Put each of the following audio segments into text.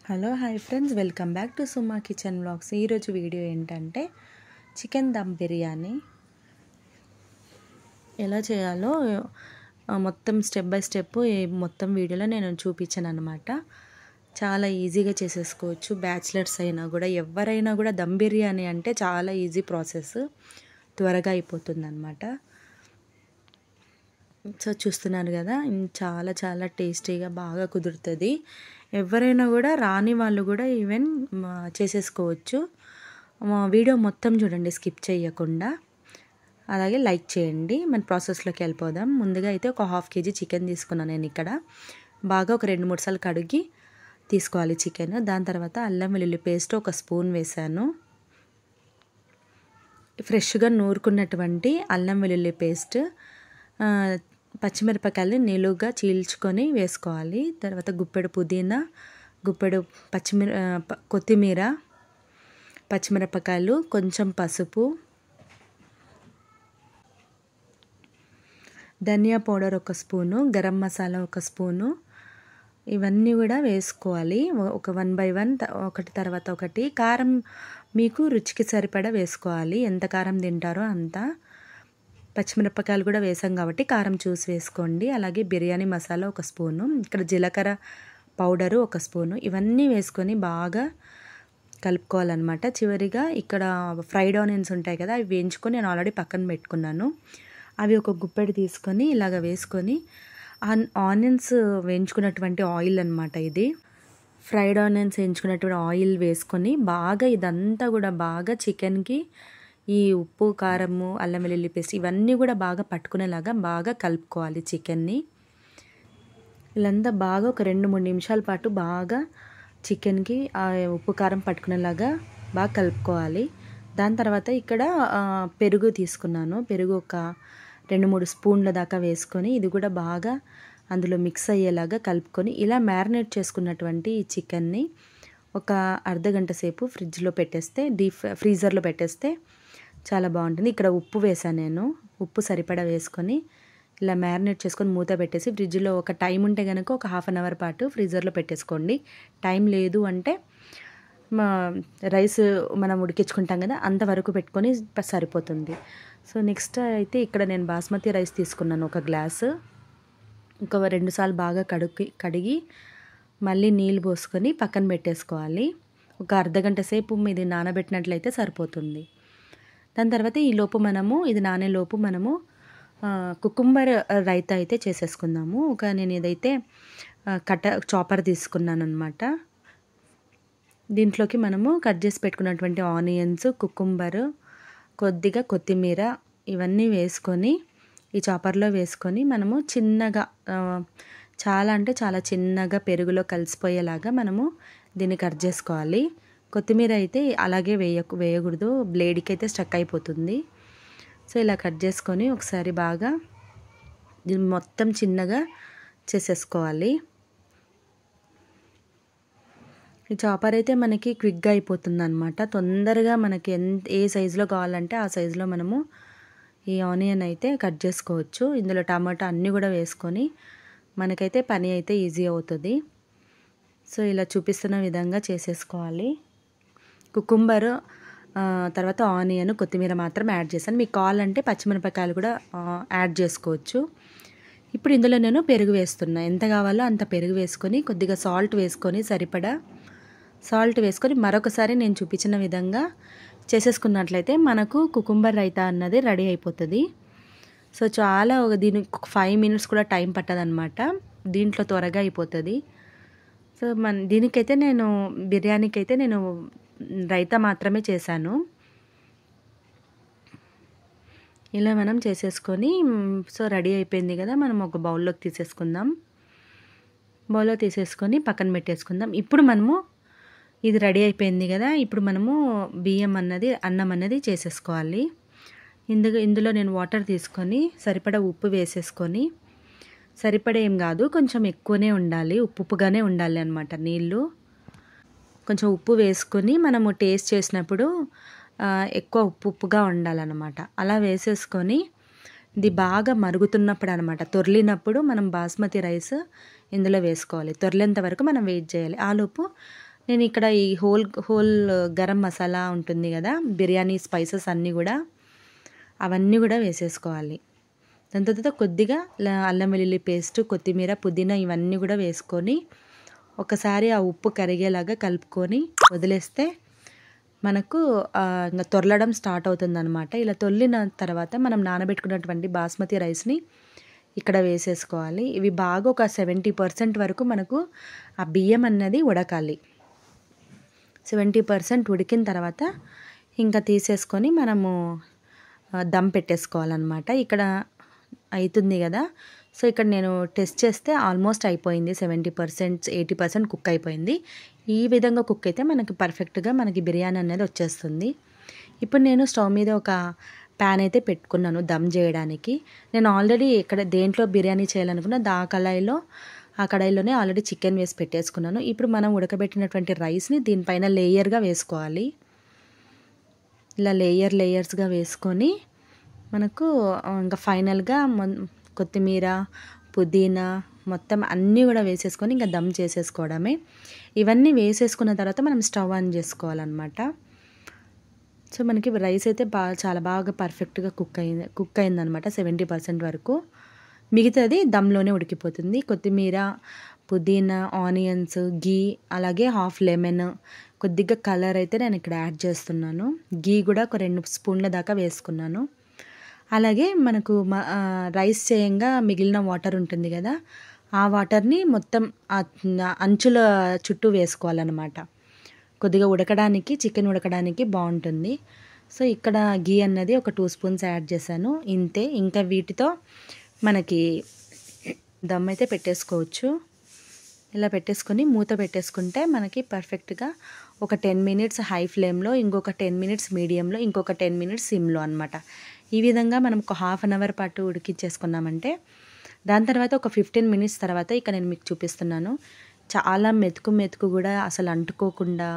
Hello hi friends, welcome back to Suma kitchen vlogs. ఈరోజు video ఏంటంటే chicken dum biryani ఎలా చేయాలో మొత్తం స్టెప్ బై స్టెప్ మొత్తం వీడియోలో నేను చూపించాను అనమాట. చాలా ఈజీగా చేసేసుకోవచ్చు. బ్యాచిలర్స్ అయినా కూడా ఎవరైనా కూడా దమ్ బిర్యానీ అంటే చాలా ఈజీ ప్రాసెస్, త్వరగా అయిపోతుంది అనమాట. సో చూస్తున్నారు కదా, చాలా చాలా టేస్టీగా బాగా కుదురుతుంది. ఎవరైనా కూడా రాని వాళ్ళు కూడా ఈవెన్ చేసేసుకోవచ్చు. వీడియో మొత్తం చూడండి, స్కిప్ చేయకుండా. అలాగే లైక్ చేయండి. మన ప్రాసెస్లోకి వెళ్ళిపోదాం. ముందుగా అయితే ఒక 1/2 kg చికెన్ తీసుకున్నాను నేను ఇక్కడ. బాగా ఒక 2-3 సార్లు కడిగి తీసుకోవాలి చికెన్. దాని తర్వాత అల్లం వెల్లుల్లి పేస్ట్ ఒక స్పూన్ వేసాను. ఫ్రెష్గా నూరుకున్నటువంటి అల్లం వెల్లుల్లి పేస్ట్, పచ్చిమిరపకాయలు నిలువుగా చీల్చుకొని వేసుకోవాలి. తర్వాత గుప్పెడు పుదీనా, గుప్పెడు కొత్తిమీర, పచ్చిమిరపకాయలు, కొంచెం పసుపు, ధనియా పౌడర్ ఒక స్పూను, గరం మసాలా ఒక స్పూను, ఇవన్నీ కూడా వేసుకోవాలి. ఒక 1 by 1 ఒకటి తర్వాత ఒకటి. కారం మీకు రుచికి సరిపడా వేసుకోవాలి, ఎంత కారం తింటారో అంత. పచ్చిమిరపకాయలు కూడా వేసాం కాబట్టి కారం చూసి వేసుకోండి. అలాగే బిర్యానీ మసాలా ఒక స్పూను, ఇక్కడ జీలకర్ర పౌడరు ఒక స్పూను, ఇవన్నీ వేసుకొని బాగా కలుపుకోవాలన్నమాట. చివరిగా ఇక్కడ ఫ్రైడ్ ఆనియన్స్ ఉంటాయి కదా, అవి వేయించుకొని నేను ఆల్రెడీ పక్కన పెట్టుకున్నాను. అవి ఒక గుప్పెడు తీసుకొని ఇలాగ వేసుకొని, ఆనియన్స్ వేయించుకున్నటువంటి ఆయిల్ అనమాట ఇది. ఫ్రైడ్ ఆనియన్స్ వేయించుకున్నటువంటి ఆయిల్ వేసుకొని బాగా ఇదంతా కూడా బాగా చికెన్కి ఈ ఉప్పు, కారము, అల్లం వెల్లుల్లి పేస్ట్ ఇవన్నీ కూడా బాగా పట్టుకునేలాగా బాగా కలుపుకోవాలి చికెన్ని. ఇలాంతా బాగా ఒక 2-3 నిమిషాల పాటు బాగా చికెన్కి ఆ ఉప్పు కారం పట్టుకునేలాగా బాగా కలుపుకోవాలి. దాని తర్వాత ఇక్కడ పెరుగు తీసుకున్నాను. పెరుగు ఒక 2-3 స్పూన్ల దాకా వేసుకొని ఇది కూడా బాగా అందులో మిక్స్ అయ్యేలాగా కలుపుకొని, ఇలా మ్యారినేట్ చేసుకున్నటువంటి ఈ చికెన్ని ఒక అర్ధగంట సేపు ఫ్రిడ్జ్లో పెట్టేస్తే, ఫ్రీజర్లో పెట్టేస్తే చాలా బాగుంటుంది. ఇక్కడ ఉప్పు వేసాను నేను. ఉప్పు సరిపడా వేసుకొని ఇలా మ్యారినేట్ చేసుకొని మూత పెట్టేసి ఫ్రిడ్జ్లో ఒక టైం ఉంటే కనుక ఒక 1/2 అవర్ పాటు ఫ్రీజర్లో పెట్టేసుకోండి. టైం లేదు అంటే రైస్ మనం ఉడికించుకుంటాం కదా, అంతవరకు పెట్టుకొని సరిపోతుంది. సో నెక్స్ట్ అయితే ఇక్కడ నేను బాస్మతి రైస్ తీసుకున్నాను ఒక గ్లాసు. ఒక 2 సార్లు బాగా కడిగి మళ్ళీ నీళ్ళు పోసుకొని పక్కన పెట్టేసుకోవాలి. ఒక అర్ధగంట సేపు ఇది నానబెట్టినట్లయితే సరిపోతుంది. దాని తర్వాత ఇది నానేలోపు మనము కుకుంబర్ రైతా అయితే చేసేసుకుందాము. నేను ఇదైతే చాపర్ తీసుకున్నాను అనమాట. దీంట్లోకి మనము కట్ చేసి పెట్టుకున్నటువంటి ఆనియన్స్, కుకుంబర్, కొద్దిగా కొత్తిమీర ఇవన్నీ వేసుకొని ఈ చాపర్లో వేసుకొని మనము చిన్నగా, చాలా అంటే చాలా చిన్నగా పెరుగులో కలిసిపోయేలాగా మనము దీన్ని కట్ చేసుకోవాలి. కొత్తిమీర అయితే అలాగే వేయకూడదు, బ్లేడ్కి అయితే స్టక్ అయిపోతుంది. సో ఇలా కట్ చేసుకొని ఒకసారి బాగా దీన్ని మొత్తం చిన్నగా చేసేసుకోవాలి. ఈ చాపర్ అయితే మనకి క్విక్గా అయిపోతుంది అనమాట. తొందరగా మనకి ఏ సైజులో కావాలంటే ఆ సైజులో మనము ఈ ఆనియన్ అయితే కట్ చేసుకోవచ్చు. ఇందులో టమాటా అన్నీ కూడా వేసుకొని మనకైతే పని అయితే ఈజీ అవుతుంది. సో ఇలా చూపిస్తున్న విధంగా చేసేసుకోవాలి. కుకుంబర్ తర్వాత ఆనియన్, కొత్తిమీర మాత్రం యాడ్ చేశాను. మీకు కావాలంటే పచ్చిమిరపకాయలు కూడా యాడ్ చేసుకోవచ్చు. ఇప్పుడు ఇందులో నేను పెరుగు వేస్తున్నా. ఎంత కావాలో అంత పెరుగు వేసుకొని కొద్దిగా సాల్ట్ వేసుకొని సరిపడా సాల్ట్ వేసుకొని మరొకసారి నేను చూపించిన విధంగా చేసేసుకున్నట్లయితే మనకు కుకుంబర్ రైతా అన్నది రెడీ అయిపోతుంది. సో చాలా దీనికి 5 minutes కూడా టైం పట్టదనమాట. దీంట్లో త్వరగా అయిపోతుంది. సో దీనికైతే బిర్యానీకి నేను రైతా మాత్రమే చేశాను. ఇలా మనం చేసేసుకొని సో రెడీ అయిపోయింది కదా, మనం ఒక బౌల్లోకి తీసేసుకుందాం. బౌల్లో తీసేసుకొని పక్కన పెట్టేసుకుందాం. ఇప్పుడు మనము ఇది రెడీ అయిపోయింది కదా, ఇప్పుడు మనము అన్నం అన్నది చేసేసుకోవాలి. ఇందులో నేను వాటర్ తీసుకొని సరిపడా ఉప్పు వేసేసుకొని, సరిపడా ఏం కాదు కొంచెం ఎక్కువనే ఉండాలి, ఉప్పుగానే ఉండాలి అన్నమాట నీళ్ళు. కొంచెం ఉప్పు వేసుకొని మనము టేస్ట్ చేసినప్పుడు ఎక్కువ ఉప్పుగా ఉండాలన్నమాట. అలా వేసేసుకొని ఇది బాగా మరుగుతున్నప్పుడు అనమాట, తొర్లినప్పుడు మనం బాస్మతి రైస్ ఇందులో వేసుకోవాలి. తొర్లేంత వరకు మనం వెయిట్ చేయాలి. ఆలోపు నేను ఇక్కడ ఈ హోల్ గరం మసాలా ఉంటుంది కదా, బిర్యానీ స్పైసెస్ అన్నీ కూడా అవన్నీ కూడా వేసేసుకోవాలి. దాని తర్వాత కొద్దిగా అల్లం వెల్లుల్లి పేస్ట్, కొత్తిమీర, పుదీనా ఇవన్నీ కూడా వేసుకొని ఒకసారి ఆ ఉప్పు కరిగేలాగా కలుపుకొని వదిలేస్తే మనకు ఇంకా తొర్లడం స్టార్ట్ అవుతుందన్నమాట. ఇలా తొల్లిన తర్వాత మనం నానబెట్టుకున్నటువంటి బాస్మతి రైస్ని ఇక్కడ వేసేసుకోవాలి. ఇవి బాగా ఒక 70% వరకు మనకు ఆ బియ్యం అన్నది ఉడకాలి. 70% ఉడికిన తర్వాత ఇంకా తీసేసుకొని మనము దమ్ పెట్టేసుకోవాలన్నమాట. ఇక్కడ అవుతుంది కదా, సో ఇక్కడ నేను టెస్ట్ చేస్తే ఆల్మోస్ట్ అయిపోయింది. 70%, 80% కుక్ అయిపోయింది. ఈ విధంగా కుక్ అయితే మనకి పర్ఫెక్ట్గా మనకి బిర్యానీ అనేది వచ్చేస్తుంది. ఇప్పుడు నేను స్టవ్ మీద ఒక ప్యాన్ అయితే పెట్టుకున్నాను దమ్ చేయడానికి. నేను ఆల్రెడీ ఇక్కడ దేంట్లో బిర్యానీ చేయాలనుకున్నా ఆ కడాయిలోనే ఆల్రెడీ చికెన్ వేసి పెట్టేసుకున్నాను. ఇప్పుడు మనం ఉడకబెట్టినటువంటి రైస్ని దీనిపైన లేయర్గా వేసుకోవాలి. ఇలా లేయర్స్గా వేసుకొని మనకు ఇంకా ఫైనల్గా కొత్తిమీర, పుదీనా మొత్తం అన్నీ కూడా వేసేసుకొని ఇంకా దమ్ చేసేసుకోవడమే. ఇవన్నీ వేసేసుకున్న తర్వాత మనం స్టవ్ ఆన్ చేసుకోవాలన్నమాట. సో మనకి రైస్ అయితే చాలా బాగా పర్ఫెక్ట్గా కుక్ అయిందనమాట. 70% వరకు. మిగతాది దమ్లోనే ఉడికిపోతుంది. కొత్తిమీర, పుదీనా, ఆనియన్స్, గీ, అలాగే హాఫ్ లెమన్, కొద్దిగా కలర్ అయితే నేను ఇక్కడ యాడ్ చేస్తున్నాను. గీ కూడా ఒక 2 స్పూన్ల దాకా వేసుకున్నాను. అలాగే మనకు రైస్ చేయంగా మిగిలిన వాటర్ ఉంటుంది కదా, ఆ వాటర్ని మొత్తం అంచుల చుట్టూ వేసుకోవాలన్నమాట. కొద్దిగా చికెన్ ఉడకడానికి బాగుంటుంది. సో ఇక్కడ గీ అన్నది ఒక 2 స్పూన్స్ యాడ్ చేశాను. ఇంతే. ఇంకా వీటితో మనకి దమ్ అయితే పెట్టేసుకోవచ్చు. ఇలా పెట్టేసుకొని మూత పెట్టేసుకుంటే మనకి పర్ఫెక్ట్గా ఒక 10 మినిట్స్ హై ఫ్లేమ్లో, ఇంకొక 10 మినిట్స్ మీడియంలో, ఇంకొక 10 మినిట్స్ సిమ్లో అనమాట. ఈ విధంగా మనం ఒక ½ అన్ అవర్ పాటు ఉడికించేసుకున్నామంటే దాని తర్వాత ఒక 15 మినిట్స్ తర్వాత ఇక నేను మీకు చూపిస్తున్నాను. చాలా మెతుకు కూడా అసలు అంటుకోకుండా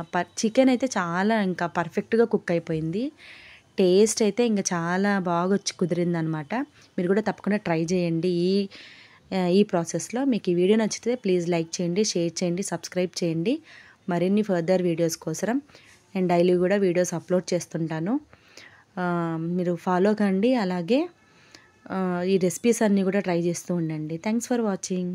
చికెన్ అయితే చాలా ఇంకా పర్ఫెక్ట్గా కుక్ అయిపోయింది. టేస్ట్ అయితే ఇంకా చాలా బాగా కుదిరిందనమాట. మీరు కూడా తప్పకుండా ట్రై చేయండి ఈ ప్రాసెస్లో. మీకు ఈ వీడియో నచ్చితే ప్లీజ్ లైక్ చేయండి, షేర్ చేయండి, సబ్స్క్రైబ్ చేయండి మరిన్ని ఫర్దర్ వీడియోస్ కోసం. నేను డైలీ కూడా వీడియోస్ అప్లోడ్ చేస్తుంటాను, మీరు ఫాలో కండి. అలాగే ఈ రెసిపీస్ అన్నీ కూడా ట్రై చేస్తూ ఉండండి. Thanks for watching.